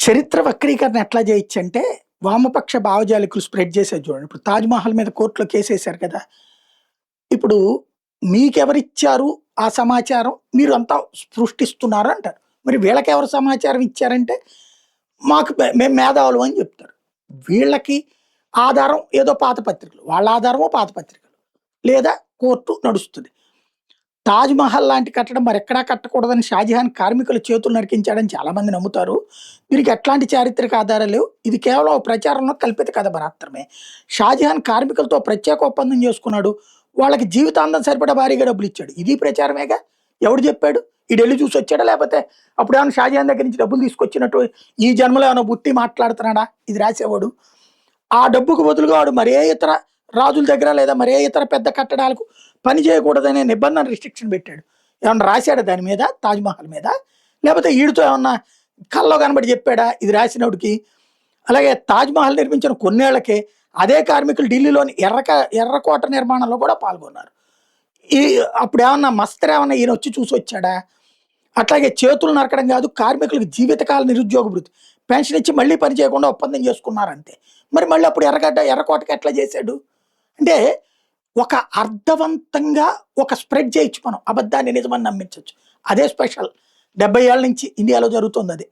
చరిత్ర వక్రీకరణ ఎట్లా చేయొచ్చంటే, వామపక్ష భావజాలికులు స్ప్రెడ్ చేసేది చూడండి. ఇప్పుడు 'తాజ్‌మహల్' మీద కోర్టులో కేసేశారు కదా! ఇప్పుడు మీకెవరిచ్చారు ఆ సమాచారం? మీరంతా సృష్టిస్తున్నారు అంటారు. మరి వీళ్ళకెవరు సమాచారం ఇచ్చారంటే, మాకు మేము మేధావులం అని చెప్తారు. వీళ్ళకి ఆధారం ఏదో పాత పత్రికలు. వాళ్ళ ఆధారమో పాత పత్రికలు. లేదా కోర్టు నడుస్తది. 'తాజ్‌మహల్' లాంటి కట్టడం మరెక్కడా కట్టకూడదని 'షాజహాన్' కార్మికుల చేతులు నరికించాడని చాలామంది నమ్ముతారు. దీనికి ఎట్లాంటి చారిత్రక ఆధారాలు లేవు. ఇది కేవలం ఓ ప్రచారంలో కల్పిత కథ మాత్రమే. 'షాజహాన్' కార్మికులతో ప్రత్యేక ఒప్పందం చేసుకున్నాడు. వాళ్ళకి జీవితాంతం సరిపడా భారీగా డబ్బులిచ్చాడు. ఇది ప్రచారమేగా. ఎవడు చెప్పాడు? ఈడెళ్లి చూసొచ్చాడా? లేపోతే అప్పుడేమన్నా 'షాజహాన్' దగ్గర నుంచి డబ్బులు తీసుకొచ్చినట్టు ఈ జన్మలో ఏమన్నా బుట్టి మాట్లాడుతున్నాడా ఇది రాసేవాడు? ఆ డబ్బుకు బదులుగా వాడు మరే ఇతర రాజుల దగ్గర లేదా మరే ఇతర పెద్ద కట్టడాలకు పని చేయకూడదనే నిబంధన రిస్ట్రిక్షన్ పెట్టాడు. ఏమన్నా రాశాడా దాని మీద 'తాజ్‌మహల్' మీద? లేపోతే ఈడితో ఏమన్నా కల్లో కనబడి చెప్పాడా ఇది రాసినోడికి? అలాగే 'తాజ్‌మహల్' నిర్మించిన కొన్నేళ్లకే అదే కార్మికులు ఢిల్లీలోని ఎర్రకోట నిర్మాణంలో కూడా పాల్గొన్నారు. ఈ అప్పుడేమన్నా మస్తరేమన్నా ఈయనొచ్చి చూసొచ్చాడా? అట్లాగే చేతులు నరకడం కాదు, కార్మికులకు జీవితకాల నిరుద్యోగ భృతి. పెన్షన్ ఇచ్చి మళ్ళీ పని చేయకుండా ఒప్పందం చేసుకున్నారంతే. మరి మళ్ళీ అప్పుడు ఎర్రకోటకి ఎట్లా చేశాడు? అంటే ఒక అర్థవంతంగా ఒక స్ప్రెడ్ చేయొచ్చు మనం. అబద్ధాన్ని నిజమని నమ్మించొచ్చు. అదే స్పెషల్. 70 ఏళ్ల నుంచి ఇండియాలో జరుగుతుందదే.